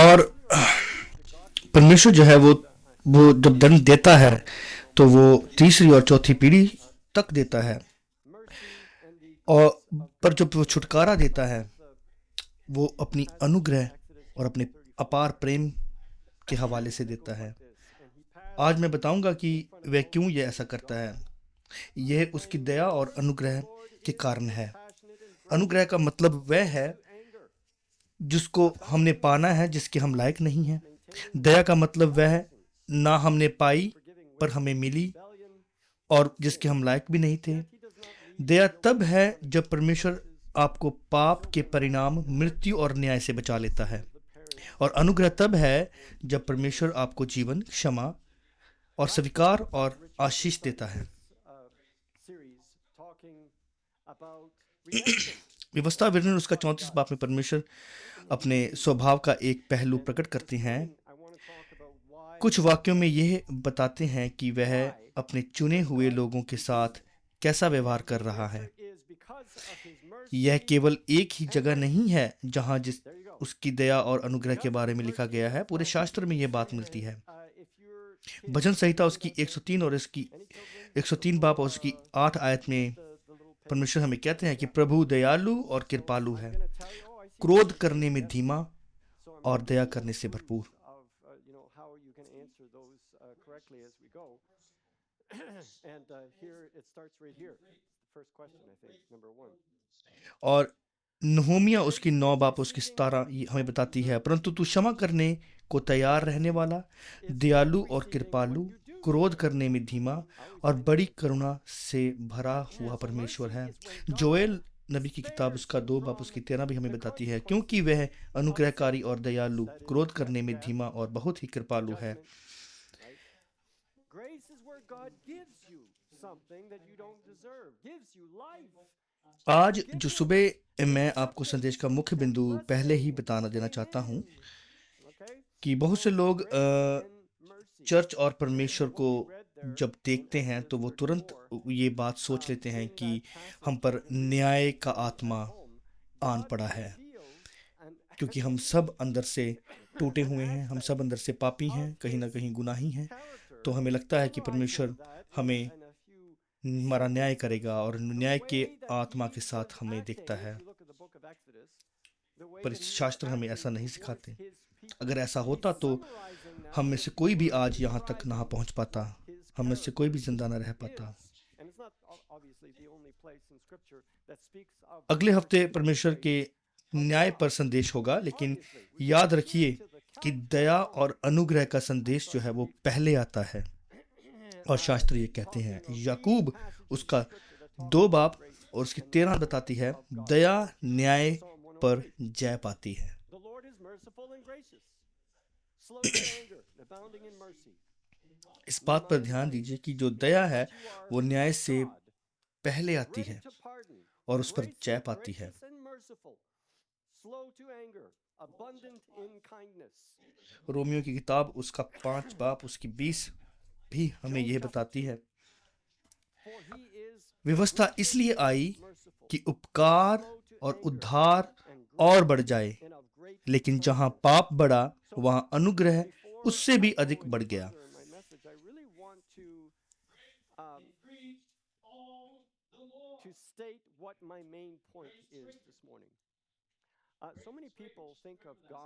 और परमेश्वर जो है वो जब दंड देता है तो वो तीसरी और चौथी पीढ़ी तक देता है। और पर जब वो छुटकारा देता है वो अपनी अनुग्रह और अपने अपार प्रेम के हवाले से देता है। आज मैं बताऊंगा कि वह क्यों ये ऐसा करता है। यह उसकी दया और अनुग्रह के कारण है। अनुग्रह का मतलब वह है जिसको हमने पाना है, जिसके हम लायक नहीं हैं। दया का मतलब वह है ना हमने पाई पर हमें मिली और जिसके हम लायक भी नहीं थे। दया तब है जब परमेश्वर आपको पाप के परिणाम मृत्यु और न्याय से बचा लेता है। और अनुग्रह तब है जब परमेश्वर आपको जीवन, क्षमा और स्वीकार और आशीष देता है। व्यवस्था विवरण उसका 34 बाप में परमेश्वर अपने स्वभाव का एक पहलू प्रकट करते हैं। कुछ वाक्यों में यह बताते हैं कि वह अपने चुने हुए लोगों के साथ कैसा व्यवहार कर रहा है। यह केवल एक ही जगह नहीं है जहां जिस उसकी दया और अनुग्रह के बारे में लिखा गया है। पूरे शास्त्र में यह बात मिलती है। भजन संहिता उसकी 103 और इसकी 103 बाप और उसकी 8 आयत में परमेश्वर हमें कहते हैं कि प्रभु दयालु और कृपालु है, क्रोध करने में धीमा और दया करने से भरपूर। और नहोमिया उसकी 9 बाप उसकी 17 हमें बताती है, परंतु तू क्षमा करने को तैयार रहने वाला, दयालु और कृपालु, क्रोध करने में धीमा और बड़ी करुणा से भरा हुआ परमेश्वर है। जोएल नबी की किताब उसका 2 बाप उसकी 13 भी हमें बताती है, क्योंकि वह अनुग्रहकारी और दयालु, क्रोध करने में धीमा और बहुत ही कृपालु है। आज जो सुबह मैं आपको संदेश का मुख्य बिंदु पहले ही बताना देना चाहता हूं कि बहुत से लोग चर्च और परमेश्वर को जब देखते हैं तो वो तुरंत ये बात सोच लेते हैं कि हम पर न्याय का आत्मा आन पड़ा है, क्योंकि हम सब अंदर से टूटे हुए हैं, हम सब अंदर से पापी हैं, कहीं ना कहीं गुनाही हैं। तो हमें लगता है कि परमेश्वर हमें हमारा न्याय करेगा और न्याय के आत्मा के साथ हमें देखता है। पर शास्त्र हमें ऐसा नहीं सिखाते। अगर ऐसा होता तो हम में से कोई भी आज यहाँ तक ना पहुँच पाता, हम में से कोई भी जिंदा ना रह पाता। अगले हफ्ते परमेश्वर के न्याय पर संदेश होगा, लेकिन याद रखिए कि दया और अनुग्रह का संदेश जो है वो पहले आता है। और शास्त्र ये कहते हैं, याकूब उसका 2 बाप और उसकी 13 बताती है, दया न्याय पर जय पाती है। इस बात पर ध्यान दीजिए कि जो दया है वो न्याय से पहले आती है और उस पर जय पाती है। रोमियो की किताब उसका 5 बाप उसकी 20 भी हमें यह बताती है, व्यवस्था इसलिए आई कि उपकार और उद्धार और बढ़ जाए, लेकिन जहां पाप बढ़ा वहां अनुग्रह उससे भी अधिक बढ़ गया।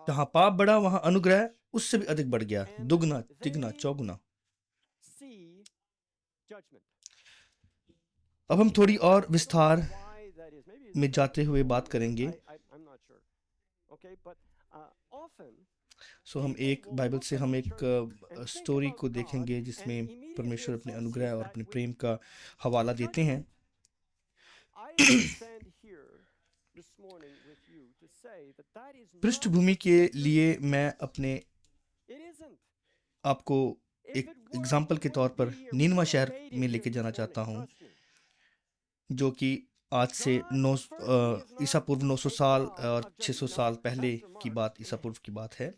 जहां पाप बढ़ा वहां अनुग्रह उससे भी अधिक बढ़ गया, दुगना तिगना चौगुना। अब हम थोड़ी और विस्तार में जाते हुए बात करेंगे। हम एक बाइबल से हम एक स्टोरी को देखेंगे जिसमें परमेश्वर अपने अनुग्रह और अपने प्रेम का हवाला देते हैं। पृष्ठभूमि के लिए मैं अपने आपको एक एग्जाम्पल के तौर पर नीनवा शहर में लेके जाना चाहता हूँ, जो कि आज से ईसा पूर्व 900 साल और 600 साल पहले की बात, ईसा पूर्व की बात है।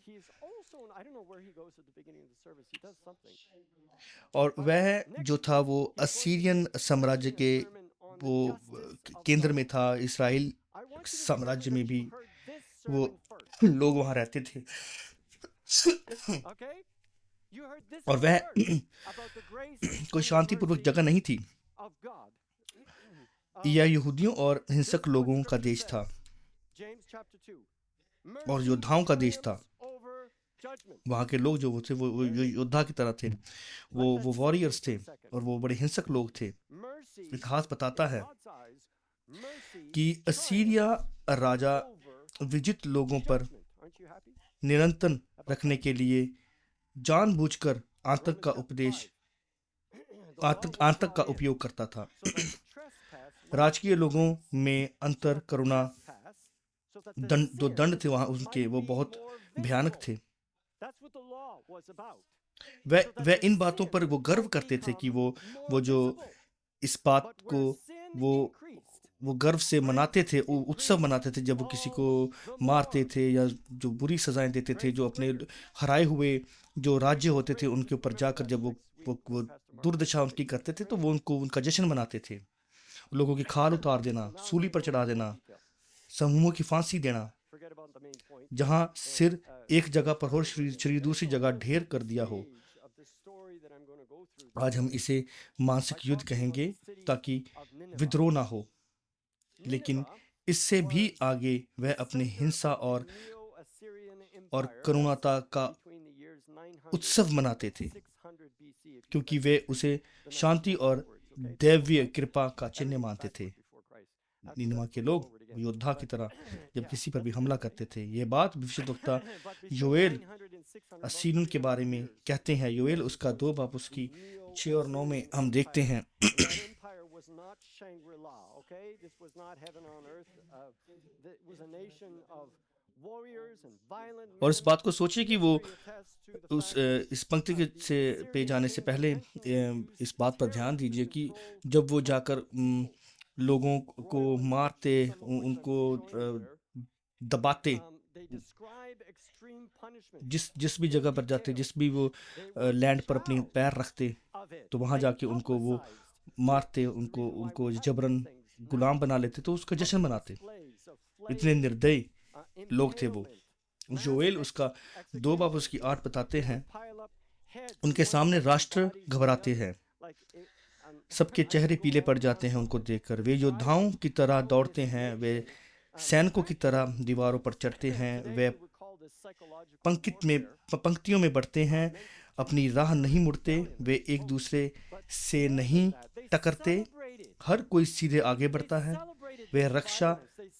और वह जो था वो असीरियन साम्राज्य के वो केंद्र में था। इस्राएल साम्राज्य में भी वो लोग वहाँ रहते थे। और वह कोई शांतिपूर्वक जगह नहीं थी। यह यहूदियों और हिंसक लोगों का देश था और योद्धाओं का देश था। वहाँ के लोग जो वो थे वो योद्धा की तरह थे, वो वॉरियर्स थे और वो बड़े हिंसक लोग थे। इतिहास बताता है कि असीरिया राजा विजित लोगों पर नियंत्रण रखने के लिए जानबूझकर आतंक का उपयोग करता था। राजकीय लोगों में अंतर, करुणा, दंड थे वहां उनके, वो बहुत भयानक थे। वह इन बातों पर वो गर्व करते थे कि वो जो इस बात को वो वो गर्व से मनाते थे, वो उत्सव मनाते थे जब वो किसी को मारते थे या जो बुरी सजाएं देते थे, जो अपने हराए हुए जो राज्य होते थे उनके ऊपर जाकर जब वो दुर्दशा उनकी करते थे, तो वो उनका जश्न मनाते थे। लोगों की खाल उतार देना, सूली पर चढ़ा देना, समूहों की फांसी देना, जहां सिर एक जगह पर हो, शरीर दूसरी जगह ढेर कर दिया हो। आज हम इसे मानसिक युद्ध कहेंगे ताकि विद्रोह ना हो। लेकिन इससे भी आगे वह अपने हिंसा और करुणाता का उत्सव मनाते थे, क्योंकि वे उसे शांति और दैवीय कृपा का चिन्ह मानते थे। निनवा के लोग योद्धा की तरह जब किसी पर भी हमला करते थे। यह बात भविष्यद्वक्ता योएल असीनुन के बारे में कहते हैं। योएल उसका 2 बाब उसकी 6 और 9 में हम देखते हैं। और इस बात को सोचिए कि वो इस पंक्ति के से पे जाने से पहले इस बात पर ध्यान दीजिए कि जब वो जाकर लोगों को मारते, उनको दबाते, जिस भी जगह पर जाते, जिस भी वो लैंड पर अपनी पैर रखते, तो वहां जाके उनको वो मारते, उनको जबरन गुलाम बना लेते, तो उसका जश्न मनाते। इतने निर्दयी लोग थे वो। योएल उसका 2 बाब उसकी 8 बताते हैं, उनके सामने राष्ट्र घबराते हैं, सबके चेहरे पीले पड़ जाते हैं उनको देखकर। वे योद्धाओं की तरह दौड़ते हैं, वे सैनिकों की तरह दीवारों पर चढ़ते हैं, वे पंक्तियों में बढ़ते हैं, अपनी राह नहीं मुड़ते, वे एक दूसरे से नहीं टकरते, हर कोई सीधे आगे बढ़ता है। वे रक्षा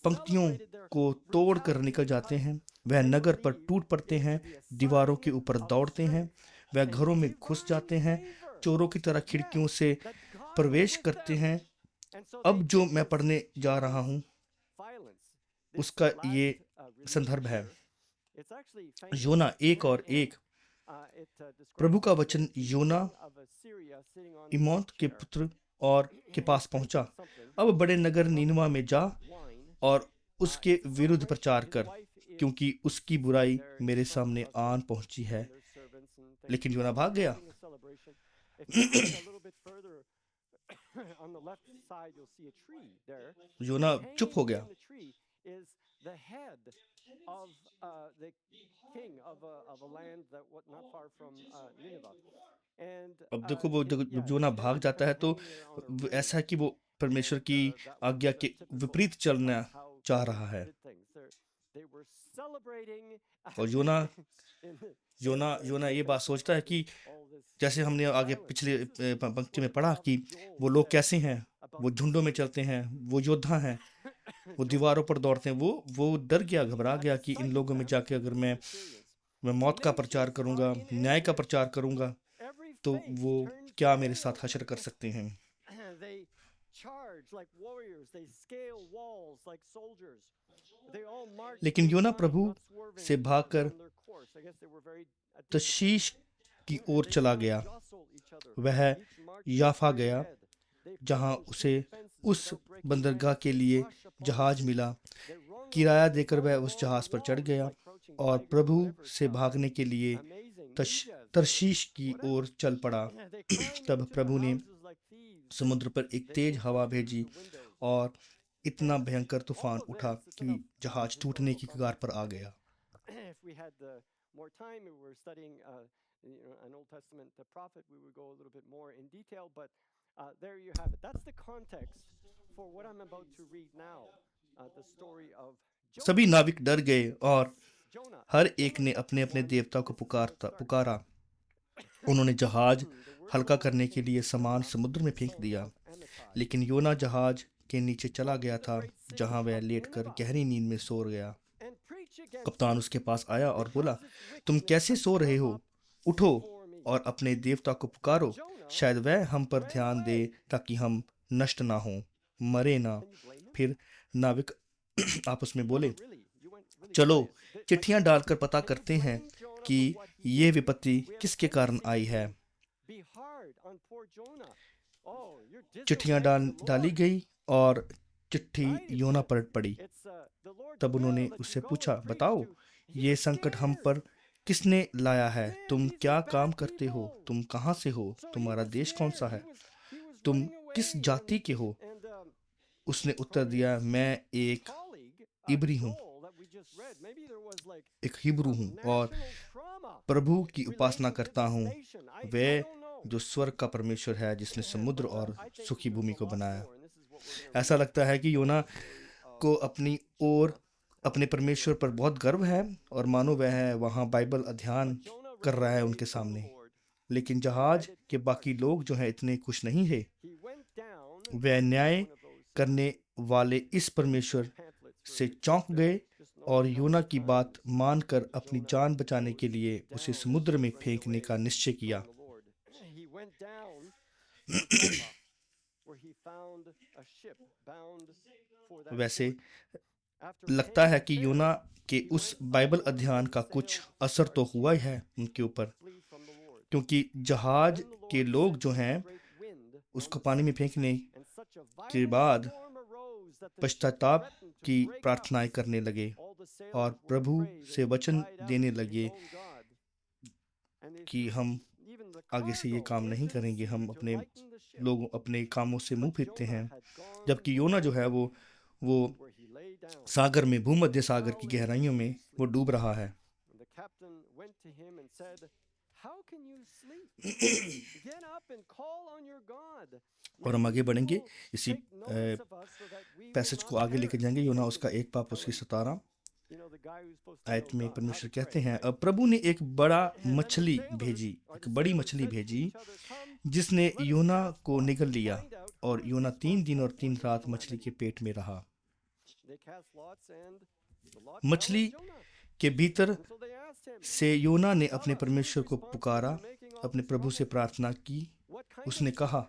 पंक्तियों को तोड़ कर निकल जाते हैं, वह नगर पर टूट पड़ते हैं, दीवारों के ऊपर दौड़ते हैं, वह घरों में घुस जाते हैं, चोरों की तरह खिड़कियों से प्रवेश करते हैं। अब जो मैं पढ़ने जा रहा हूं उसका ये संदर्भ है योना 1 और 1। प्रभु का वचन योना इमोत के पुत्र और के पास पहुंचा। अब बड़े नगर नीनवा में जा और उसके विरुद्ध प्रचार कर, क्योंकि उसकी बुराई मेरे सामने आन पहुंची है। लेकिन योना भाग गया। योना चुप हो गया। अब देखो वो जब योना भाग जाता है तो ऐसा है कि वो परमेश्वर की आज्ञा के विपरीत चलना चाह रहा है। और योना ये बात सोचता है कि जैसे हमने आगे पिछले पंक्ति में पढ़ा कि वो लोग कैसे हैं, वो झुंडों में चलते हैं, वो योद्धा हैं, वो दीवारों पर दौड़ते हैं। वो डर गया, घबरा गया कि इन लोगों में जाके अगर मैं मौत का प्रचार करूंगा, न्याय का प्रचार करूंगा, तो वो क्या मेरे साथ हशर कर सकते हैं। लेकिन योना प्रभु से भागकर तशीश की ओर चला गया। वह याफा गया, जहां उसे उस बंदरगाह के लिए जहाज मिला। किराया देकर वह उस जहाज पर चढ़ गया और प्रभु से भागने के लिए तरशीश की ओर चल पड़ा। तब प्रभु ने समुद्र पर एक तेज हवा भेजी और इतना भयंकर तूफान उठा कि जहाज टूटने की कगार पर आ गया। we had more time, we were studying an Old Testament prophet, we would go a little bit more in detail. But there you have it. That's the context for what I'm about to read now. The story of सभी Jonah. नाविक डर गए और Jonah. हर एक ने अपने अपने देवता को पुकारा। उन्होंने जहाज हल्का करने के लिए सामान समुद्र में फेंक दिया, लेकिन योना जहाज के नीचे चला गया था, जहां वह लेटकर गहरी नींद में सो गया। कप्तान उसके पास आया और बोला, तुम कैसे सो रहे हो? उठो और अपने देवता को पुकारो, शायद वह हम पर ध्यान दे ताकि हम नष्ट ना हो, मरे ना। फिर नाविक आपस में बोले, चलो चिट्ठियां डालकर पता करते हैं कि ये विपत्ति किसके कारण आई है। चिट्ठियां डाली गई और चिट्ठी योना पर पड़ी। तब उन्होंने उससे पूछा, बताओ ये संकट हम पर किसने लाया है? तुम क्या काम करते हो? तुम कहाँ से हो? तुम्हारा देश कौन सा है? तुम किस जाति के हो? उसने उत्तर दिया, मैं एक इब्री हूँ, एक हिब्रू हूँ और प्रभु की उपासना करता हूँ, वह जो स्वर्ग का परमेश्वर है, जिसने समुद्र और सूखी भूमि को बनाया। ऐसा लगता है कि योना को अपनी ओर अपने परमेश्वर पर बहुत गर्व है और मानो वह वहाँ बाइबल अध्ययन कर रहा है उनके सामने। लेकिन जहाज के बाकी लोग जो हैं इतने खुश नहीं है। वह न्याय करने वाले इस परमेश्वर से चौंक गए और योना की बात मानकर अपनी जान बचाने के लिए उसे समुद्र में फेंकने का निश्चय किया। वैसे लगता है कि योना के उस बाइबल अध्ययन का कुछ असर तो हुआ ही है उनके ऊपर, क्योंकि जहाज के लोग जो हैं उसको पानी में फेंकने के बाद पश्चाताप की प्रार्थनाएं करने लगे और प्रभु से वचन देने लगे कि हम आगे से ये काम नहीं करेंगे, हम अपने कामों से मुंह फेरते हैं। जबकि योना जो है वो सागर में, भूमध्य सागर की गहराइयों में वो डूब रहा है। और हम आगे बढ़ेंगे, इसी पैसेज को आगे लेके जाएंगे। योना उसका 1:17 आयत में परमेश्वर कहते हैं, अब प्रभु ने एक बड़ी मछली भेजी जिसने योना को निगल लिया, और योना 3 दिन और 3 रात मछली के पेट में रहा। मछली के भीतर से योना ने अपने परमेश्वर को पुकारा, अपने प्रभु से प्रार्थना की। उसने कहा,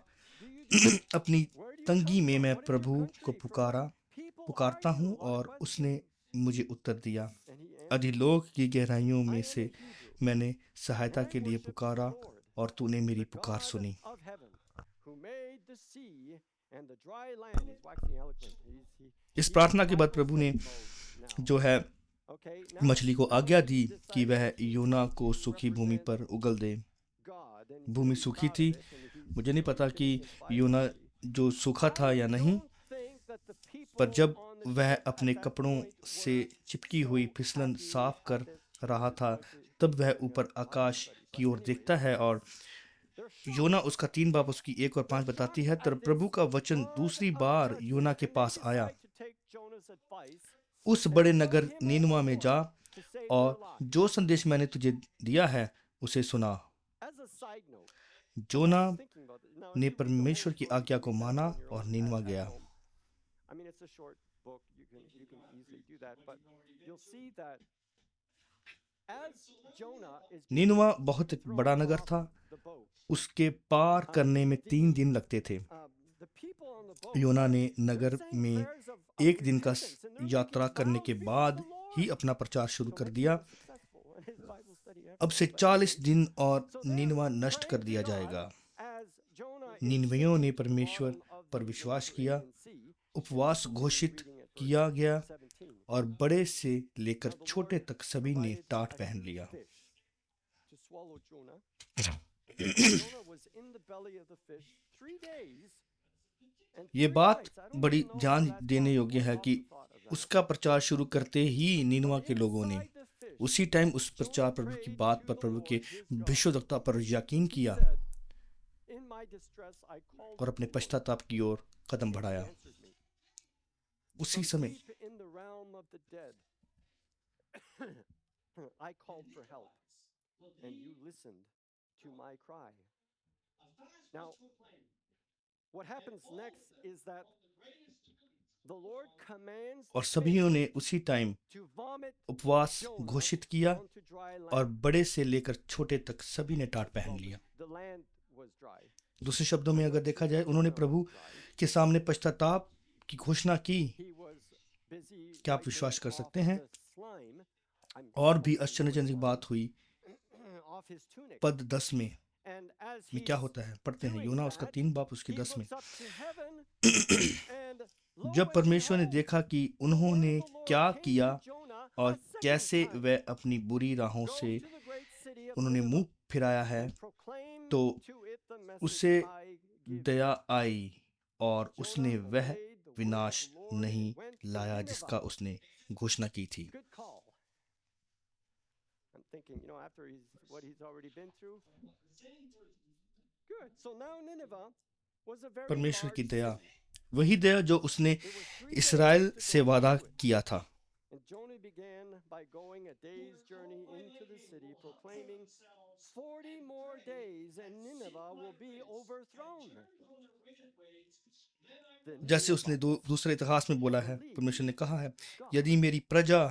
अपनी तंगी में मैं प्रभु को पुकारता हूँ और उसने मुझे उत्तर दिया। अधिलोक की गहराइयों में से मैंने सहायता के लिए पुकारा और तूने मेरी पुकार सुनी। इस प्रार्थना के बाद प्रभु ने जो है मछली को आज्ञा दी कि वह योना को सूखी भूमि पर उगल दे। भूमि सूखी थी, मुझे नहीं पता कि योना जो सूखा था या नहीं, पर जब वह अपने कपड़ों से चिपकी हुई फिसलन साफ कर रहा था, तब वह ऊपर आकाश की ओर देखता है और योना उसका 3 बाप उसकी 1 और 5 बताती है। तब प्रभु का वचन दूसरी बार योना के पास आया, उस बड़े नगर नीनवा में जा और जो संदेश मैंने तुझे दिया है उसे सुना। योना ने परमेश्वर की आज्ञा को माना और नीनवा गया। नीनवा बहुत बड़ा नगर था, उसके पार करने में 3 दिन लगते थे। योना ने नगर में 1 दिन का यात्रा करने के बाद ही अपना प्रचार शुरू कर दिया। अब से 40 दिन और नीनवा नष्ट कर दिया जाएगा। नीनवियों ने परमेश्वर पर विश्वास किया, उपवास घोषित किया गया और बड़े से लेकर छोटे तक सभी ने टाट पहन लिया। ये बात बड़ी ध्यान देने योग्य है कि उसका प्रचार शुरू करते ही नीनवा के लोगों ने उसी टाइम उस प्रचार प्रभु की बात पर, प्रभु के भविष्यवक्ता पर यकीन किया In my distress, I called और to अपने the Lord, पश्चाताप की ओर कदम and he बढ़ाया। answered me. उसी From समय deep in the realm of the dead, I called for help, and you listened to my cry. Now, what happens next is that the Lord commands और the सभीयों fish ने उसी time to vomit उपवास Jonah घोषित किया onto dry और land. बड़े से लेकर छोटे तक सभी ने टाट पहन Well, लिया। the land was dry. दूसरे शब्दों में अगर देखा जाए, Jonah उन्होंने was प्रभु dry. के सामने पश्चाताप की घोषणा की। He was busy क्या आप wiping विश्वास कर off सकते हैं? the slime. I'm और भी quoting आश्चर्यजनक verse 1, बात हुई off his tunic. पद 10 में And as क्या he's होता है, पढ़ते हैं doing योना उसका that, 3 बाप उसकी he 10 में। looks up to heaven, and lo जब and परमेश्वर ने behold, देखा कि the word उन्होंने of the Lord क्या came किया to Jonah और a second कैसे time. वह अपनी बुरी राहों Go से to the great city of उन्होंने Nineveh मुंह फिराया है, and proclaim तो to it the message उसे I give दया you. आई और उसने Jonah वह obeyed the word of विनाश the Lord नहीं and went to लाया Nineveh. जिसका उसने घोषणा की थी। Good call. I'm thinking, after what he's already been through. Good. So now Nineveh was a very परमेश्वर की large दया, city. वही दया जो उसने It was 3 days Israel to से go वादा into it. किया था। And Jonah began by going a day's journey into the city, proclaiming 40 more days and Nineveh will be overthrown. The जैसे उसने Ninevites दूसरे इतिहास में बोला है, परमेश्वर ने कहा है, God. यदि मेरी प्रजा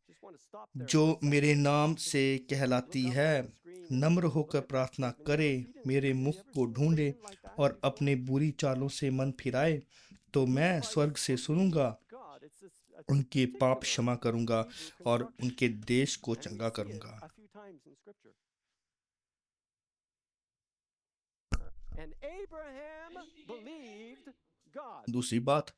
Just want to stop there जो for a second. मेरे नाम से कहलाती Look up है, on the screen and नम्र look होकर at that प्रार्थना statement. करे, You ever see it in मेरे Scripture? मुख You ever को seen a ढूंढे statement like that और before? अपने बुरी चालों से मन फिराए, तो मैं Ninevites स्वर्ग से सुनूंगा, God. It's a उनके पाप particular क्षमा करूंगा Hebrew और construction. उनके देश को And we चंगा see it करूंगा। a few times in Scripture. And Abraham believed God. दूसरी बात,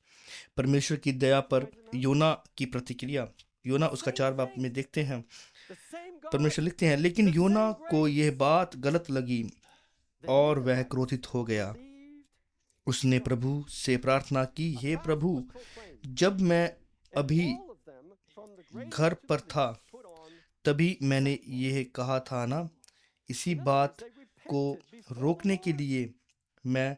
परमेश्वर की दया पर योना की प्रतिक्रिया, योना उसका 4 बाप में देखते हैं, The same God. परमेश्वर लिखते हैं, लेकिन योना को यह बात गलत लगी The और वह Ninevites क्रोधित हो गया। believed उसने प्रभु से प्रार्थना की, a hey fast Prabhu, was proclaimed. जब मैं And अभी all of them, from the greatest घर to the पर था, least, put on. तभी मैंने यह कहा था ना। इसी In other बात words, they को repented before रोकने the के Lord. लिए मैं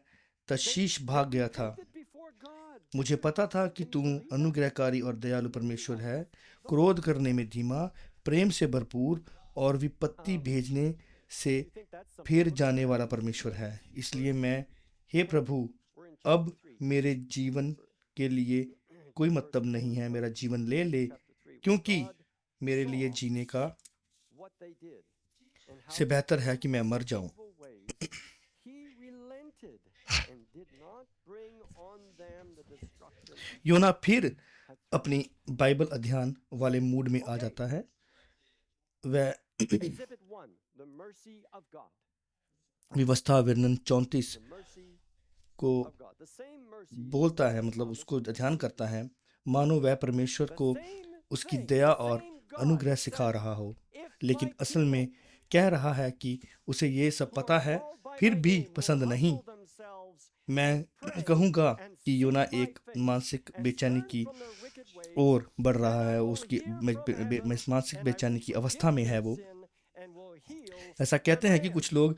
तशीश भाग गया था। Repented before God. मुझे पता था कि तू अनुग्रहकारी और दयालु परमेश्वर है, क्रोध करने में धीमा, प्रेम से भरपूर और विपत्ति भेजने से You think that's some फिर good जाने stuff? वाला परमेश्वर है। इसलिए मैं, हे प्रभु, We're in अब chapter 3. मेरे जीवन के लिए कोई मतलब नहीं है, मेरा जीवन ले ले, क्योंकि मेरे लिए जीने का What they did and how से बेहतर है कि मैं मर जाऊं। evil ways, he relented and did not bring on them the destruction. योना फिर अपनी बाइबल अध्ययन वाले मूड में आ जाता है। वह Exhibit 1, the mercy of God. व्यवस्था वर्णन 34 The mercy को of God. The same mercy बोलता है, मतलब उसको ध्यान करता है, मानो वह परमेश्वर the को same उसकी thing, दया the और same God अनुग्रह said, सिखा रहा हो, if लेकिन my असल में people कह रहा है कि उसे ये सब who पता are है, called by फिर my भी name will पसंद नहीं। humble themselves मैं and pray कहूँगा and कि seek योना my एक face मानसिक and बेचैनी turn की from their wicked ways, ओर बढ़ then रहा I है। will उसकी hear from heaven मानसिक and I will बेचैनी की forgive अवस्था में है their वो। sin and will heal ऐसा their कहते हैं कि land. कुछ लोग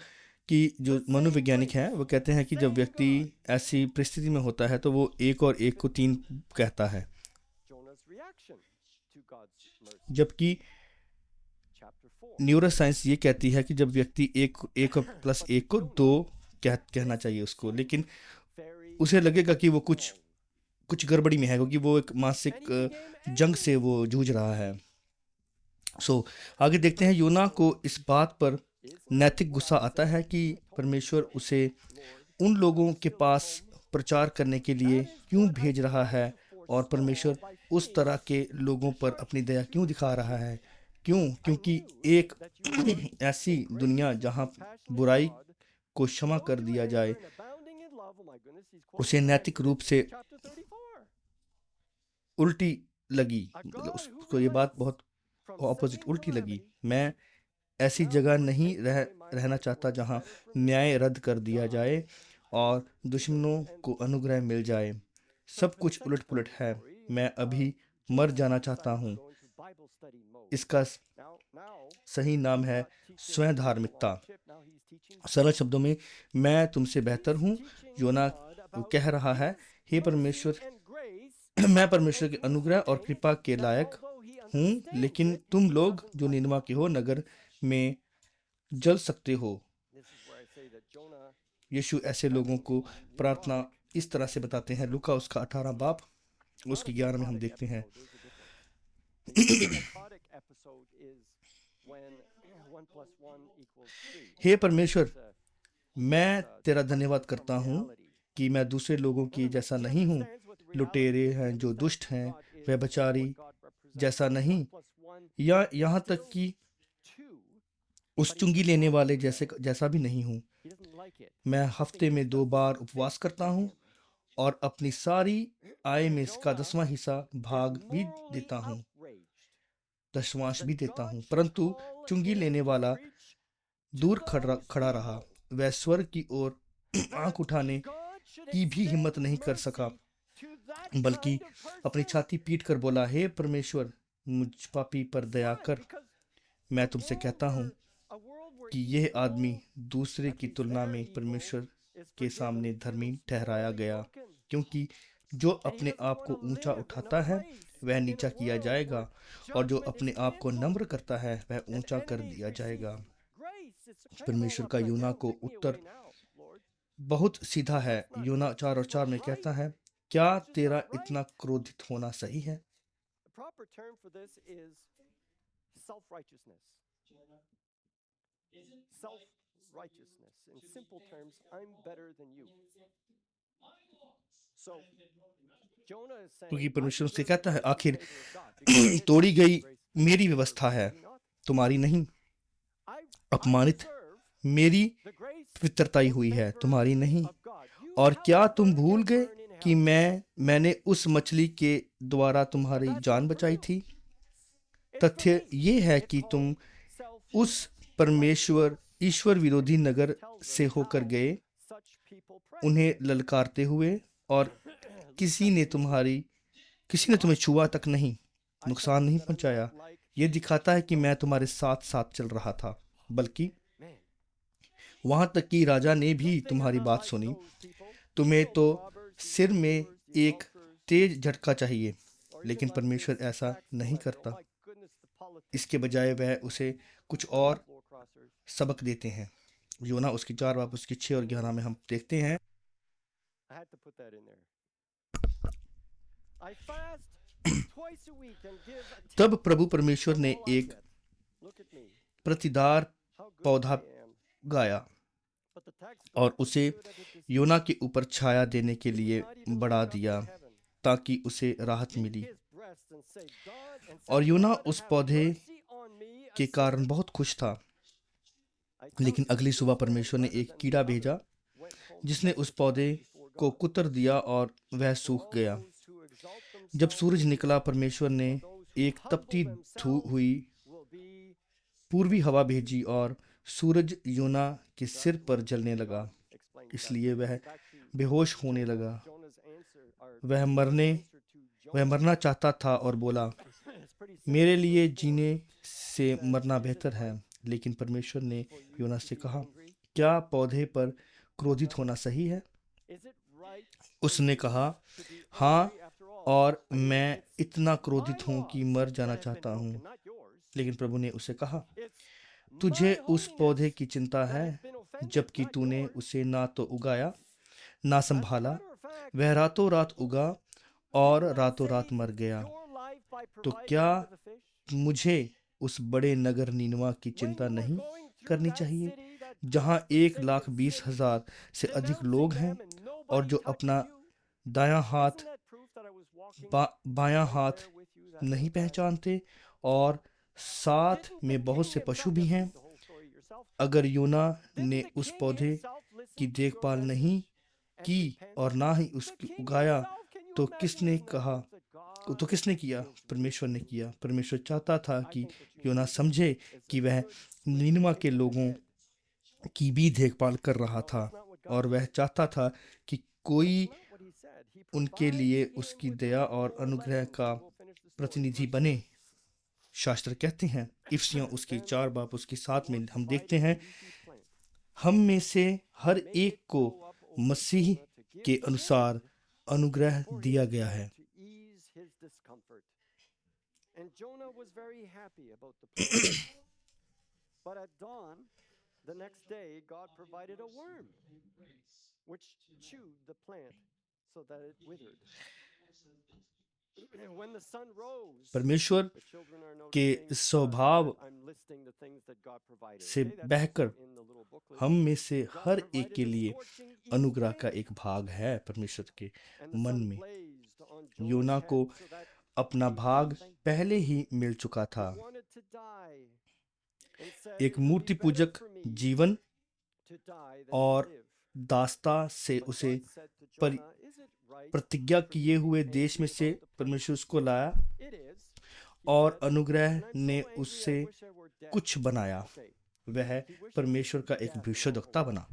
कि जो The same मनोवैज्ञानिक हैं, grace, वो कहते हैं कि जब same व्यक्ति God. ऐसी परिस्थिति में होता है तो वो 1 और 1 को 3 कहता है, Jonah's reaction to God's mercy. जबकि Chapter 4. न्यूरोसाइंस ये कहती है कि जब व्यक्ति 1 प्लस 1 को 2 कहना चाहिए उसको, लेकिन Very उसे लगेगा कि वो wrong. कुछ गड़बड़ी में है, क्योंकि वो एक मानसिक And he became जंग angry. से वो जूझ रहा है। आगे देखते हैं, योना को इस बात पर Is नैतिक not गुस्सा what I आता है said. कि I told परमेश्वर you, उसे Lord, उन लोगों I'm के still पास at home. प्रचार करने के लिए That is क्यों what I भेज रहा tried है, to और forestall परमेश्वर by उस faith तरह के लोगों to पर Tarshish अपनी दया to क्यों the दिखा रहा Egyptians. है। क्यों? I क्योंकि knew एक that you are ऐसी a दुनिया gracious जहाँ and compassionate बुराई God, को क्षमा slow कर to दिया anger जाए, and abounding in love. Oh my goodness, he's उसे quoting नैतिक रूप से chapter 34. उल्टी लगी। A मतलब God who उसको ये बात relents बहुत from ऑपोजिट sending उल्टी लगी। calamity. मैं ऐसी Now जगह you are नहीं taking away my रहना right चाहता word. जहाँ Better for me न्याय रद्द कर that दिया God जाए और दुश्मनों को अनुग्रह मिल जाए। सब कुछ उलट पुलट है। मैं अभी मर जाना चाहता हूँ। Bible study mode. इसका Now सही नाम है teaching स्वयं धार्मिकता। lordship, now he's teaching सरल शब्दों में, मैं तुमसे बेहतर हूँ। योना कह रहा है, हे परमेश्वर, and grace, मैं परमेश्वर के अनुग्रह और कृपा के लायक हूँ, लेकिन तुम लोग जो निनवा के हो नगर में जल सकते हो। this is where I say that Jonah यीशु ऐसे लोगों को प्रार्थना इस तरह से बताते हैं। लूका उसका 18 बाब उसके 11 में हम देखते हैं। psychotic episode is when 1 plus 1 equals 3. हे परमेश्वर, It's a- मैं it's a तेरा departure धन्यवाद from करता हूँ reality. कि मैं दूसरे लोगों की जैसा नहीं हूँ। लुटेरे हैं जो दुष्ट हैं, व्यभिचारी जैसा नहीं, या यहाँ तक कि उस चुंगी लेने वाले जैसा भी नहीं हूँ। मैं हफ्ते में 2 बार उपवास करता हूँ और अपनी सारी आय में इसका 10वां हिस्सा भाग भी देता हूँ, दशमांश भी देता हूँ। परंतु चुंगी लेने वाला दूर खड़ा रहा। वह स्वर्ग की ओर आंख उठाने की भी हिम्मत नहीं कर सका, बल्कि अपनी छाती पीट कर बोला, हे परमेश्वर, मुझ पापी पर दया कर। मैं तुमसे कहता हूँ कि यह आदमी दूसरे की तुलना में परमेश्वर के सामने धर्मी ठहराया गया, क्योंकि जो अपने आप को ऊंचा उठाता है वह नीचा किया जाएगा, और जो अपने आप को नम्र करता है वह ऊंचा कर दिया जाएगा। परमेश्वर का योना को उत्तर बहुत सीधा है। योना 4 और 4 में कहता है, क्या तेरा इतना क्रोधित होना सही है? proper term for this is self-righteousness. Self-righteousness. In simple terms, I'm better than you. So, Jonah is saying, क्योंकि परमेश्वर से कहता है, आखिर तोड़ी गई मेरी व्यवस्था है, तुम्हारी नहीं। अपमानित मेरी पवित्रताई हुई है, तुम्हारी नहीं। और क्या तुम भूल गए कि मैंने उस मछली के द्वारा तुम्हारी जान बचाई थी? तथ्य ये है कि तुम उस ईश्वर विरोधी नगर से होकर गए, उन्हें ललकारते हुए, और किसी ने तुम्हें छुआ तक नहीं, नुकसान नहीं पहुंचाया। यह दिखाता है कि मैं तुम्हारे साथ साथ चल रहा था, बल्कि वहां तक कि राजा ने भी तुम्हारी बात सुनी। तुम्हें तो सिर में एक तेज झटका चाहिए, लेकिन परमेश्वर ऐसा नहीं करता। इसके बजाय वह उसे कुछ और सबक देते हैं। योना उसकी 4 बाब उसकी 6 और 11 में हम देखते हैं, I had to put that in there. I fast twice a week and give a tenth तब प्रभु परमेश्वर ने of all I एक get. Look at me, प्रतिदार how good पौधा I am. गाया But the tax और collector उसे stood at a distance. योना के ऊपर छाया देने के He लिए did not even बढ़ा look up दिया, to heaven, ताकि उसे राहत beat milli. his breast and say, "God," and और said, योना "God, उस have पौधे mercy on me, a के कारण sinner." बहुत खुश था। I tell लेकिन you, अगली this सुबह man, परमेश्वर ने rather एक than the कीड़ा other, भेजा, went home जिसने उस पौधे before को God. कुतर दिया और वह For सूख all गया। those who exalt जब themselves सूरज निकला, परमेश्वर ने or those who एक humble तपती themselves हुई will be पूर्वी हवा भेजी और सूरज योना के सिर पर जलने लगा, explained that. इसलिए वह It's actually बेहोश होने लगा। Jonah's answer, or वह answer to वह Jonah. मरना चाहता था और बोला, It's pretty simple. मेरे लिए Verse 4 जीने से says, मरना "Is it बेहतर है।" right लेकिन परमेश्वर ने for you योना to से be कहा, angry? क्या पौधे पर क्रोधित होना सही है? Is it right for उसने you कहा, to be हाँ, angry after all? और I mean, मैं it's इतना my क्रोधित हूँ कि laws मर that जाना have been चाहता हूँ। broken, not yours. लेकिन प्रभु ने उसे कहा, It's तुझे my उस पौधे holiness की चिंता that है, has been offended, जबकि not तूने yours. उसे ना तो उगाया ना As a संभाला। matter of fact, वह रातों रात उगा और didn't I रातों रात save मर गया। your life by तो providing क्या you with a fish? मुझे उस बड़े नगर नीनवा की When चिंता you were नहीं going through करनी that चाहिए, city, that जहाँ God-forsaken 1,20,000 से city, अधिक denouncing लोग हैं, them and और nobody जो touches अपना you? दायां हाथ Isn't that proof that I was walking बायां right हाथ there with you that नहीं whole time? पहचानते, और साथ Didn't में the बहुत king से पशु भी himself, हैं? read the whole story yourself. अगर योना ने Didn't the उस king पौधे himself listen की to your देखभाल message नहीं and की repent? और ना ही The उसकी king उगाया, himself, can you तो imagine किसने his कहा, message that तो God किसने किया? is परमेश्वर ने listening? किया। परमेश्वर चाहता था I कि think what you योना need समझे is कि a वह good sleep नीनवा के in the लोगों head. की भी देखभाल कर रहा No, था, that's not what God और वह said. चाहता था कि कोई That's not what he said. He उनके provides लिए him उसकी with दया और more अनुग्रह land. का And we'll finish the story. प्रतिनिधि Verse बने। 6. शास्त्र कहते हैं, इफ्सियां उसके 4 बाब उसके 7 में हम देखते हैं, easy plant. हम में से हर Make एक it को grow up over Masih Jonah to give के the अनुसार word अनुग्रह for दिया his गया son है। to ease his discomfort. And Jonah was very happy about the plant. But at dawn, the next day, God provided a worm which chewed the plant so that it withered. And when the sun rose, परमेश्वर the children are के noticing स्वभाव that I'm listing the things that God provided. से Okay, that's बहकर also in the little booklet. हम में से God हर एक provided के a लिए scorching evil अनुग्रह का rain, एक भाग है परमेश्वर के and the मन sun में। blazed on Jonah's योना head को so that अपना he भाग thanked पहले ही मिल चुका था। He wanted to die and said, एक "It would be Murthy better पूजक for me जीवन to die than to और live." दास्ता से But उसे God said to पर Jonah, "Is it right प्रतिज्ञा for किए me to हुए be देश में angry से about the plant?" परमेश्वर उसको लाया It is, he और said, अनुग्रह "and I'm ने so angry I उससे wish I were dead." कुछ बनाया। Okay, वह he wishes परमेश्वर का एक death in भविष्यद्वक्ता all बना,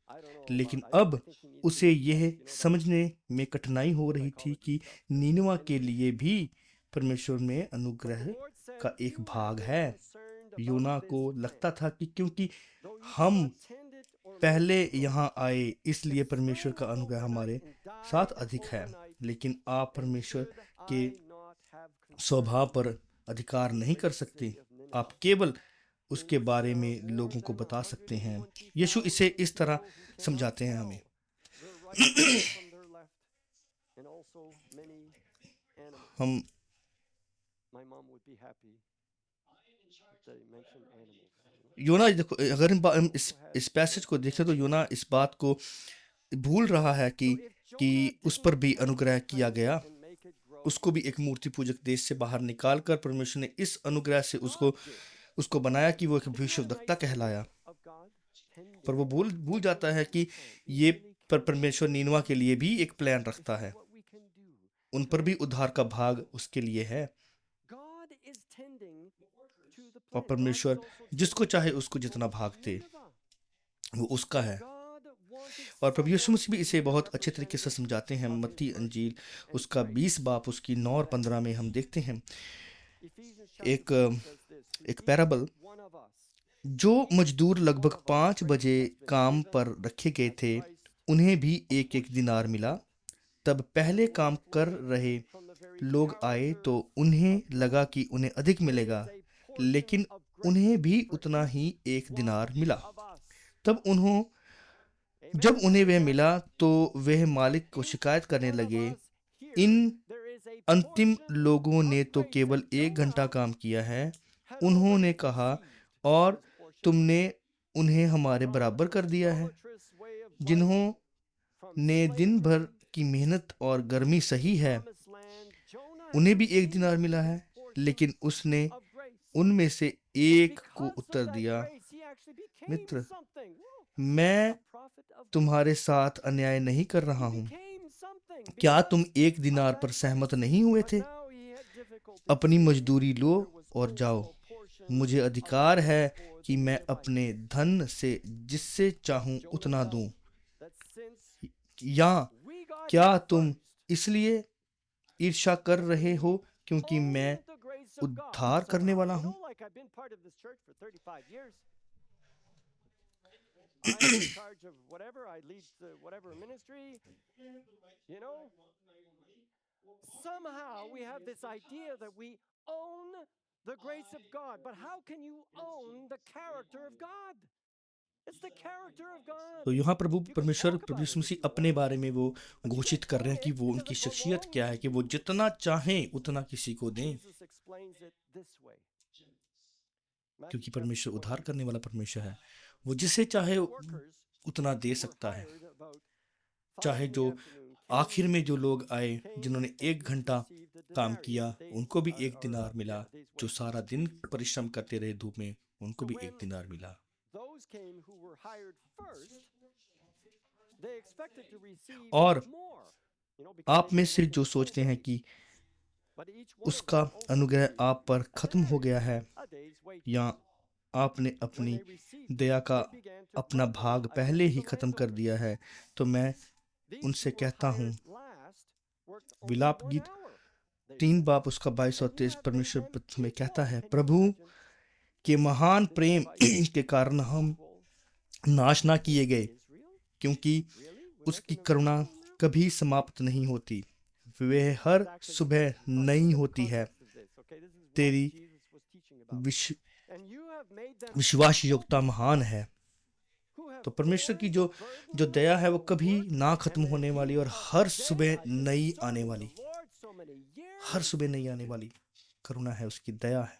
I don't know लेकिन about, अब I think he needs to उसे be यह depressed, you know, that समझने में कठिनाई हो रही थी psychology कि stuff. नीनवा के Anyway, लिए भी परमेश्वर में but अनुग्रह the Lord said, का एक "You have भाग been है। concerned about योना this को plant, लगता था कि क्योंकि though you did हम not tend it or पहले make it grow. यहाँ आए It इसलिए परमेश्वर sprang का up अनुग्रह overnight हमारे and died साथ up अधिक है, overnight. लेकिन आप And परमेश्वर should के I not have स्वभाव concern पर अधिकार for the नहीं कर great सकते। city of Nineveh? आप केवल In उसके बारे में more लोगों को than बता सकते हैं। 120,000 यीशु इसे इस तरह people who cannot समझाते हैं हमें। tell their right hand from their left, and also many animals. हम My mom would be happy if they mentioned animals. योना देखो, अगर हम इस पैसेज को देखें तो योना इस बात को भूल रहा है कि उस पर भी अनुग्रह किया गया। उसको भी एक मूर्ति पूजक देश से बाहर निकालकर परमेश्वर ने इस अनुग्रह से उसको बनाया कि वो एक भविष्यद्वक्ता कहलाया। पर वो भूल जाता है कि ये परमेश्वर नीनवा के लिए भी एक प्लान रखता है, उन पर भी उद्धार का भाग उसके लिए है। और परमेश्वर जिसको चाहे उसको जितना भाग दे वो उसका है। और प्रभु यीशु मसीह भी इसे बहुत अच्छे तरीके से समझाते हैं। मत्ती अंजील उसका 20 बाब उसकी 9 और 15 में हम देखते हैं एक पैराबल। जो मजदूर लगभग 5 बजे काम पर रखे गए थे उन्हें भी एक एक दिनार मिला। तब पहले काम कर रहे लोग आए तो उन्हें लगा कि उन्हें अधिक मिलेगा, लेकिन उन्हें भी उतना ही एक दिनार मिला। जब उन्हें वह मिला तो वह मालिक को शिकायत करने लगे, इन अंतिम लोगों ने तो केवल 1 घंटा काम किया है। उन्होंने कहा, और तुमने उन्हें हमारे बराबर कर दिया है, जिन्होंने दिन भर की मेहनत और गर्मी सही है। उन्हें भी 1 दिनार मिला है। लेकिन उसने उनमें से एक को उत्तर दिया, मित्र, मैं तुम्हारे साथ अन्याय नहीं कर रहा हूँ। क्या तुम 1 दिनार पर सहमत नहीं हुए थे? अपनी मजदूरी लो और जाओ। मुझे अधिकार है कि मैं अपने धन से जिससे चाहूं उतना दूं। या क्या तुम इसलिए ईर्ष्या कर रहे हो क्योंकि मैं उद्धार करने वाला हूं? I'm in charge of whatever, I lead whatever ministry, you know. Somehow we have this idea that we own the grace of God, but how can you own the character of God? It's the character of God. तो यहाँ प्रभु यीशु मसीह अपने बारे में वो घोषित कर रहे हैं कि वो उनकी शख्सियत क्या है, कि वो जितना चाहें उतना किसी को दें, क्योंकि परमेश्वर उद्धार करने वाला परमेश्वर है। वो जिसे चाहे उतना दे सकता है। चाहे जो आखिर में जो लोग आए जिन्होंने 1 घंटा काम किया उनको भी 1 दिनार मिला। जो सारा दिन परिश्रम करते रहे धूप में उनको भी 1 दिनार मिला। और आप में से जो सोचते हैं कि उसका अनुग्रह आप पर खत्म हो गया है या आपने अपनी दया का अपना भाग पहले ही खत्म कर दिया है, तो मैं उनसे कहता हूँ, विलाप गीत 3 बाप उसका 22 और 23 परमेश्वर में कहता है, प्रभु के महान प्रेम के कारण हम नाश ना किए गए, क्योंकि उसकी करुणा कभी समाप्त नहीं होती, वह हर सुबह नई होती है। तेरी विश्वास योग्यता महान है। तो परमेश्वर की जो जो दया है वो कभी ना खत्म होने वाली और हर सुबह नई आने वाली, हर सुबह नई आने वाली करुणा है, उसकी दया है।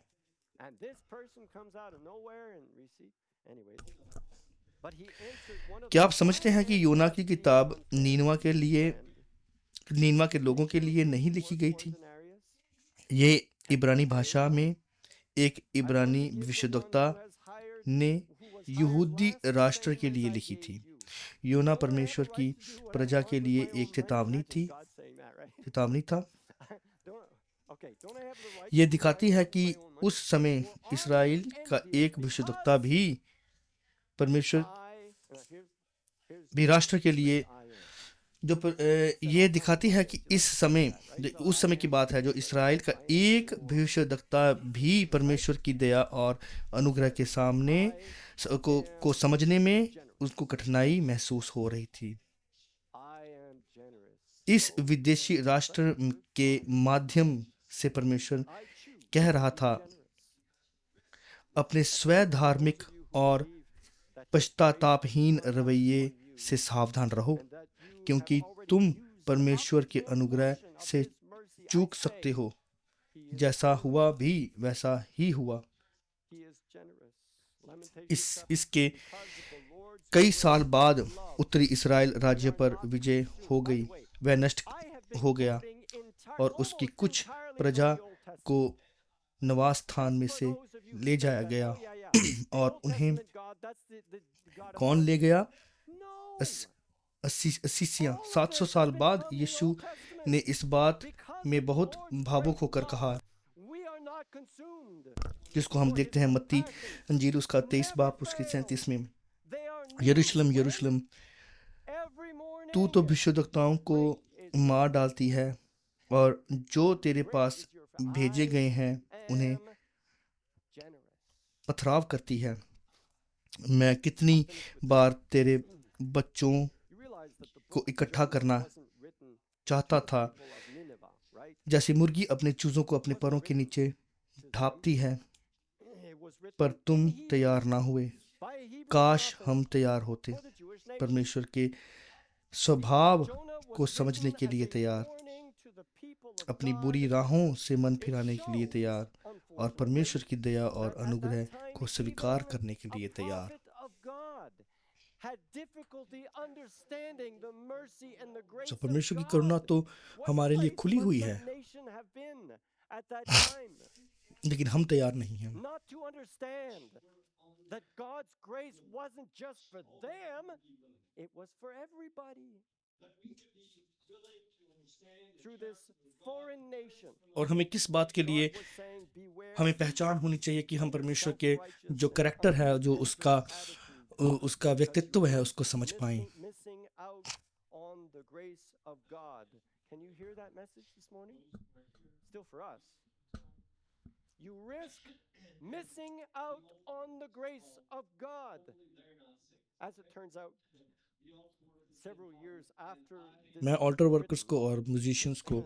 क्या आप समझते हैं कि योना की किताब नीनवा के लोगों के लिए नहीं लिखी गई थी? ये इब्रानी भाषा में एक इब्रानी भविष्यद्वक्ता ने यहूदी राष्ट्र के लिए लिखी थी। योना परमेश्वर की प्रजा के लिए एक चेतावनी था। यह दिखाती है कि उस समय इस्राएल का एक भविष्यद्वक्ता भी परमेश्वर भी राष्ट्र के लिए ये दिखाती है कि उस समय की बात है, जो इस्राएल का एक भविष्यद्वक्ता भी परमेश्वर की दया और अनुग्रह के सामने को समझने में उसको कठिनाई महसूस हो रही थी। इस विदेशी राष्ट्र के माध्यम से परमेश्वर कह रहा था, अपने स्वयं धार्मिक और पश्चातापहीन रवैये से सावधान रहो, क्योंकि तुम परमेश्वर के अनुग्रह से चूक सकते हो। जैसा हुआ भी वैसा ही हुआ। इसके कई साल बाद उत्तरी इस्राएल राज्य पर विजय हो गई, वह नष्ट हो गया और उसकी कुछ प्रजा को निवास स्थान में से ले जाया गया। और उन्हें कौन ले गया? अस्सीसियां। 700 साल बाद यीशु ने इस बात में बहुत भावुक होकर कहा, जिसको हम देखते हैं मत्ती अंजील उसका 23 बाप उसके 37 में, यरूशलेम यरूशलेम, तू तो भविष्यद्वक्ताओं को मार डालती है और जो तेरे पास भेजे गए हैं उन्हें पथराव करती है। मैं कितनी बार तेरे बच्चों को इकट्ठा करना चाहता था, जैसे मुर्गी अपने चूजों को अपने पैरों के नीचे ढांपती है, पर तुम तैयार ना हुए। काश हम तैयार होते, परमेश्वर के स्वभाव को समझने के लिए तैयार, अपनी बुरी राहों से मन फिराने के लिए तैयार और परमेश्वर की दया और अनुग्रह को स्वीकार करने के लिए तैयार। परमेश्वर की करुणा तो हमारे लिए खुली हुई है, लेकिन हम तैयार नहीं हैं। और हमें किस बात के लिए हमें पहचान होनी चाहिए कि हम परमेश्वर के जो कैरेक्टर है, जो उसका व्यक्तित्व है, उसको समझ पाएं। Can you hear that message this morning? Still for us. You risk missing out on the grace of God. As it turns out, several years after मैं ऑल्टर वर्कर्स को और म्यूजिशियंस को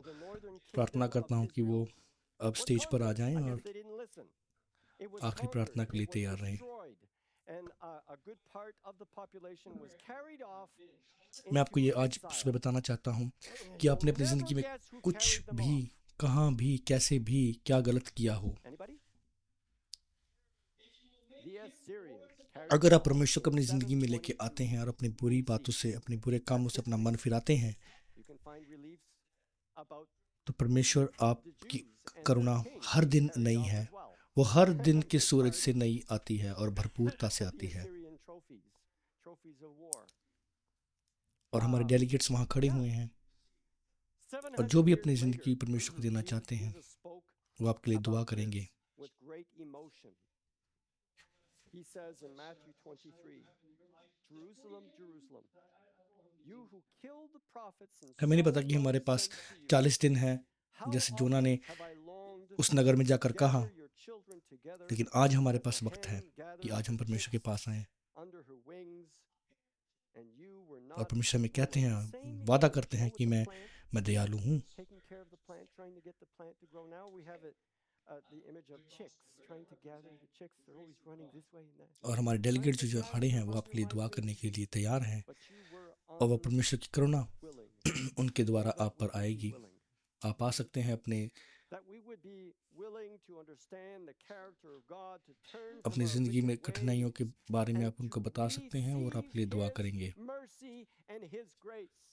प्रार्थना करता हूं कि वो अब स्टेज पर आ जाएं और आखिरी प्रार्थना के लिए तैयार रहें। मैं आपको ये आज सुबह बताना चाहता हूँ कि आपने अपनी ज़िंदगी में कुछ भी, कहाँ भी, कैसे भी, क्या गलत किया हो, अगर आप परमेश्वर को अपनी ज़िंदगी में लेके आते हैं और अपनी बुरी बातों से, अपने बुरे कामों से अपना मन फिराते हैं, तो परमेश्वर आपकी करुणा हर दिन नई है। वो हर दिन के सूरज से नई आती है और भरपूरता से आती है। और हमारे डेलीगेट्स वहाँ खड़े हुए हैं और जो भी अपनी ज़िंदगी परमेश्वर को देना चाहते हैं वो आपके लिए दुआ करेंगे। हमें नहीं पता कि हमारे पास 40 दिन है How जैसे जोना often ने have I longed उस नगर में to जाकर कहा, gather your children together लेकिन आज हमारे as a पास वक्त है hen कि gathers आज हम her परमेश्वर के chicks पास आएं। under her wings, and you were और not परमेश्वर में कहते willing. हैं, Same वादा image, करते you हैं know, कि with the मैं plant, दयालु हूँ। taking care of the plant, trying to get the plant to grow. Now we have it, the image of chicks, trying to gather the chicks. They're always running this way and that, और हमारे trying delegate to जो gather खड़े हैं them वो under आपके लिए my दुआ करने के wings. लिए तैयार हैं, But you were और वह परमेश्वर की करुणा unwilling. उनके द्वारा Oh, that आप पर we would be आएगी। willing. आप आ सकते हैं That we would be willing to understand the character of God, to turn from अपनी our ज़िंदगी में wicked कठिनाइयों के ways, बारे में and आप उनको to बता सकते हैं और receive आपके लिए दुआ His करेंगे। mercy and His grace.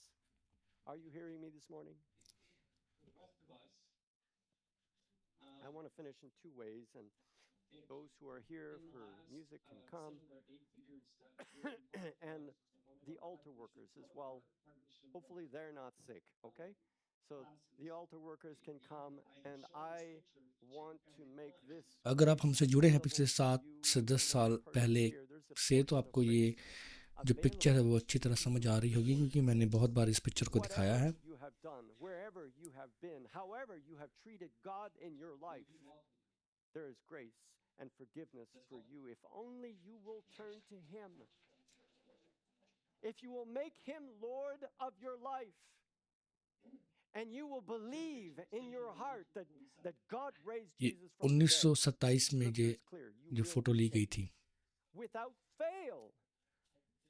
Are you hearing me this morning? I want to finish in two ways, and those who are here for music can come, and the altar workers as well. Hopefully they're not sick, okay? So the altar workers can come, and I want to make this अगर आप place हमसे जुड़े हैं available पिछले for 7 you से 10 that साल are part पहले here. There's a से, तो portion of आपको ये grace जो पिक्चर है वो available अच्छी तरह to समझ you. आ रही होगी, क्योंकि मैंने बहुत बार इस पिक्चर को दिखाया Whatever है। you have done, wherever you have been, however you have treated God in your life, there is grace and forgiveness for you if only you will turn to Him. If you will make Him Lord of your life, and you will believe in your heart that God raised ये Jesus from the dead. 1927 में Scripture ये is clear. You will photo be ली गई saved. थी। Without fail,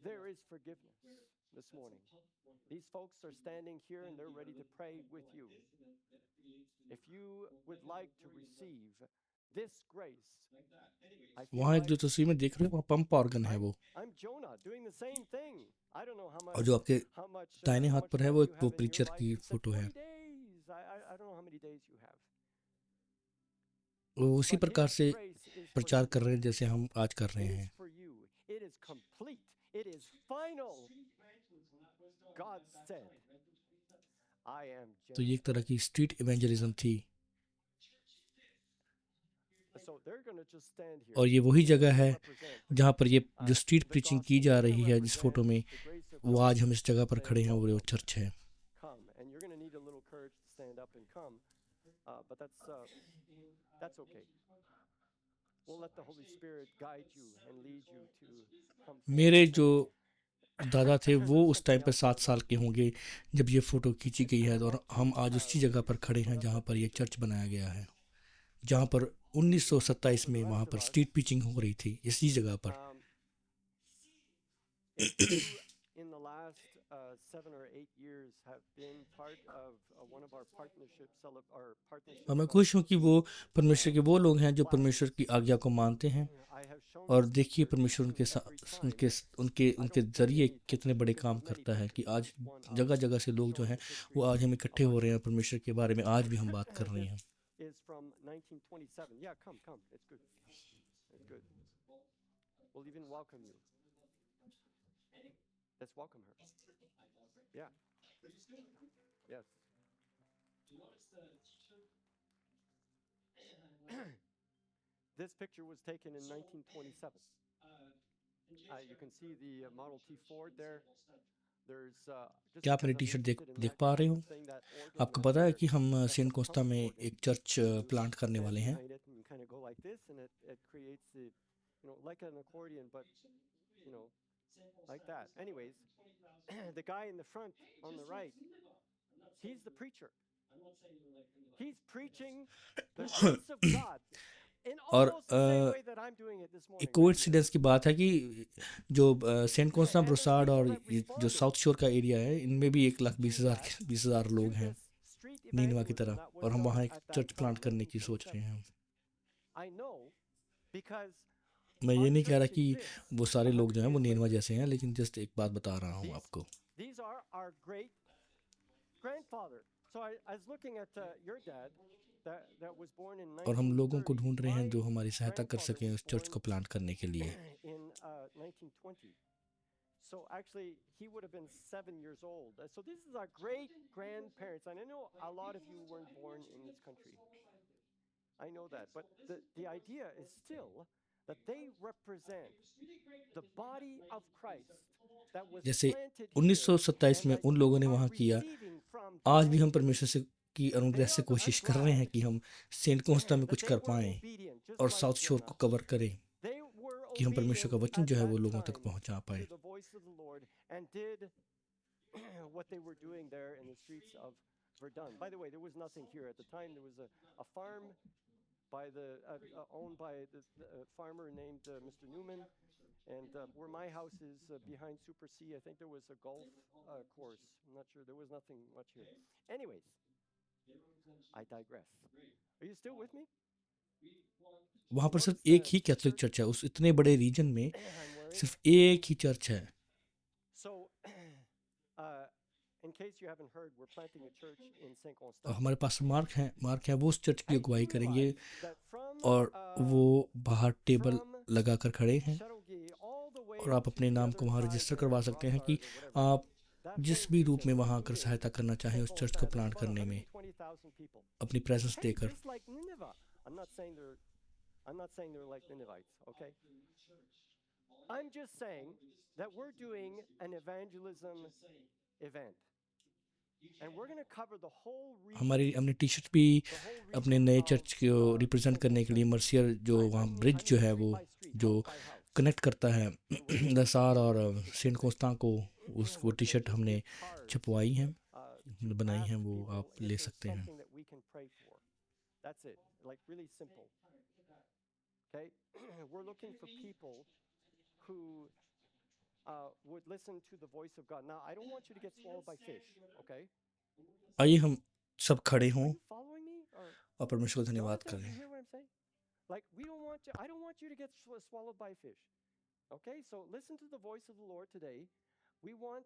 there is forgiveness this morning. These folks are standing here and they're ready to pray with you. If you would like to receive this grace, I feel वहाँ एक like जो तस्वीर में देख रहे हो, वहाँ पंप ऑर्गन है वो, I'm Jonah doing the same thing. I don't know how और much जो आपके how much दाहिने how हाथ much पर है time वो you एक have in your preacher life. की You said फोटो है। 40 days. I don't know how many days you have. वो उसी But प्रकार His से grace is for प्रचार you. कर रहे हैं जैसे हम आज कर रहे It is हैं। for you. It is complete. It is final. God said, I am तो ये एक gentle. तरह की स्ट्रीट इवेंजलिज्म थी, So they're going to just stand here. और ये वही They जगह है represent जहाँ पर ये जो स्ट्रीट the प्रीचिंग gospel. की जा They're रही going है to जिस फोटो में, represent the grace of वो God. आज हम इस जगह पर Saying, खड़े हैं और वो "Welcome, चर्च है। come." And you're going to need a little courage to stand up and come. But that's okay. We'll let the Holy Spirit guide you and lead you to come मेरे forward. जो दादा थे वो There's उस time something पर else 7 I'd साल like के to होंगे जब ये फ़ोटो खींची गई है, I'd और like to, हम आज उसी जगह पर खड़े हैं जहाँ पर ये चर्च बनाया गया है, जहाँ पर 1927 में वहाँ पर स्ट्रीट प्रीचिंग हो रही थी, इसी जगह पर। If you in the last 7 or 8 years have been part of one of our partnership और मैं खुश हूँ कि वो परमेश्वर के वो लोग हैं जो परमेश्वर की आज्ञा को मानते हैं, I have shown और this देखिए picture परमेश्वर to उनके you every साथ time. उनके ज़रिए कितने बड़े काम करता है कि आज जगह जगह से लोग जो हैं वो आज हम इकट्ठे हो रहे हैं, परमेश्वर के बारे में आज भी हम बात कर रहे हैं। Is from 1927. Yeah, come. It's good. It's good. We'll even welcome you. Let's welcome her. Yeah. Yes. This picture was taken in 1927. You can see the Model T Ford there. There's just क्या आप मेरी because I'm T shirt interested in देख that पा रहे kind हो? of thing, that organ आपको was पता है there. कि हम That's a saint Costa pump में organ. एक चर्च You प्लांट करने stand वाले हैं, behind it and you kind of go like this, and it creates the, like an accordion, but like that. Anyways, the guy in the front on the right, he's the preacher. He's preaching the grace of God in और almost the same way that I'm doing it this morning. एक coincidence की बात है कि जो Saint Costa ब्रोसाड और ये जो साउथ शोर का एरिया है, इनमें भी 1,20,000 लोग हैं नीनवा की तरह, और हम वहाँ एक चर्च प्लांट करने की सोच रहे हैं। I know because मैं ये our नहीं कह रहा church कि exists वो सारे लोग 100 जो हैं वो years नीनवा later. जैसे हैं, लेकिन जस्ट एक बात बता रहा हूँ आपको। These are our great grandfather. So I was looking at your dad that was born in और हम लोगों को 1930. ढूंढ रहे हैं जो My हमारी सहायता कर grandfather सकें was उस चर्च born को प्लांट करने के लिए। in 1920. So actually, he would have been 7 years old. So this is our great grandparents. And I know a lot of you weren't born in this country. I know that. But the idea is still that they represent the body of Christ that was जैसे planted here 1927 में and that उन you लोगों ने are वहाँ किया, receiving from आज भी today. हम परमेश्वर से की They अनुग्रह से are the, I'm कोशिश कर रहे हैं glad कि हम सेंट कोस्टा में that कुछ they कर were पाएं obedient, just और like साउथ शोर को Jonah. कवर करें, They were कि हम परमेश्वर का obedient वचन at जो है that वो लोगों तक time पहुंचा पाए. to the voice of the Lord and did what they were doing there in the streets of Verdun. By the way, there was nothing here at the time. There was a farm by the owned by the farmer named Mr. Newman, and where my house is behind Super C, I think there was a golf course. I'm not sure. There was nothing much here. Anyways, I digress. Are you still with me? वहाँ पर Notice सिर्फ एक the he Catholic t-shirt church है, उस इतने बड़े reason में I'm wearing. सिर्फ एक ही चर्च है. So, in case you haven't heard, we're planting a church in Saint और Constant. हमारे पास मार्क है, वो उस चर्च की And अगुवाई you करेंगे realize that from और वो बाहर टेबल from लगाकर खड़े हैं Chateauguay all the way और आप to अपने the नाम other को वहाँ side रजिस्टर there, करवा सकते हैं कि Brossard or whatever. आप That जिस whole भी रूप में region वहाँ आकर here, सहायता करना चाहें Saint उस चर्च को Constant, प्लांट there's about करने में 120,000 people. अपनी प्रेजेंस Okay, देकर. just like Nineveh. I'm not saying they're like Ninevites, okay? I'm just saying that we're doing an evangelism event. And we're going to cover the whole region. हमने T shirt भी The whole अपने region नए of church को represent Saint करने के लिए Constant. Mercier जो वहाँ ब्रिज जो है street वो by street, जो house by house. कनेक्ट करता है And we're gonna लसार do और this सेंट thing. कोस्टा को, And वो we're T gonna shirt just हमने give cards, छपवाई हैं, to बनाई हैं, ask वो people आप if ले there's सकते हैं. something that we can pray for. That's it. Like really simple. Okay? We're looking for people who would listen to the voice of God. Now, I don't want you to get swallowed by fish, okay? आइए हम सब खड़े Are हों you following me? Or और परमेश्वर को धन्यवाद Jonathan, you करें. hear what I'm saying? Like I don't want you to get swallowed by fish. Okay? So listen to the voice of the Lord today. We want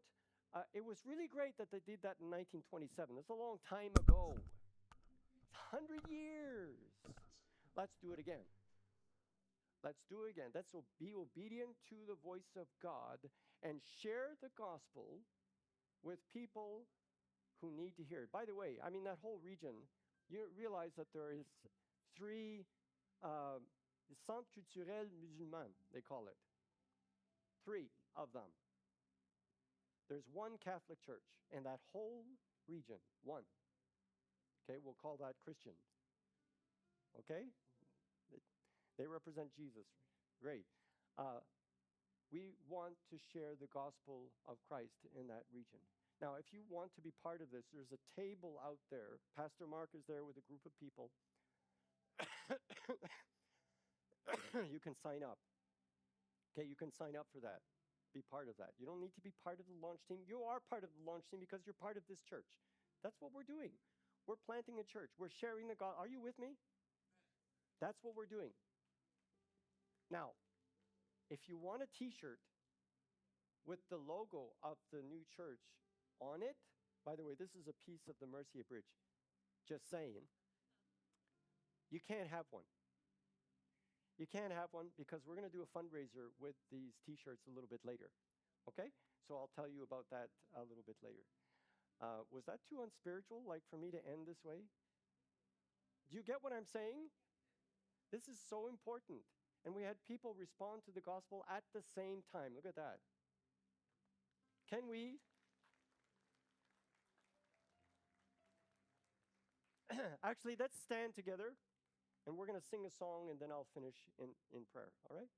it was really great that they did that in 1927. That's a long time ago. 100 years. Let's do it again. Let's do it again. Let's be obedient to the voice of God and share the gospel with people who need to hear it. By the way, I mean, that whole region, you realize that there is 3 centres culturels musulmans, they call it. 3 of them. There's 1 Catholic church in that whole region. 1. Okay, we'll call that Christian. Okay? They represent Jesus. Great. We want to share the gospel of Christ in that region. Now, if you want to be part of this, there's a table out there. Pastor Mark is there with a group of people. You can sign up. Okay, you can sign up for that. Be part of that. You don't need to be part of the launch team. You are part of the launch team because you're part of this church. That's what we're doing. We're planting a church. We're sharing the gospel. Are you with me? That's what we're doing. Now, if you want a t-shirt with the logo of the new church on it, by the way, this is a piece of the Mercier Bridge, just saying, you can't have one. You can't have one because we're going to do a fundraiser with these t-shirts a little bit later. Okay? So I'll tell you about that a little bit later. Was that too unspiritual, like for me to end this way? Do you get what I'm saying? This is so important. And we had people respond to the gospel at the same time. Look at that. Can we? Actually, let's stand together and we're going to sing a song and then I'll finish in prayer. All right?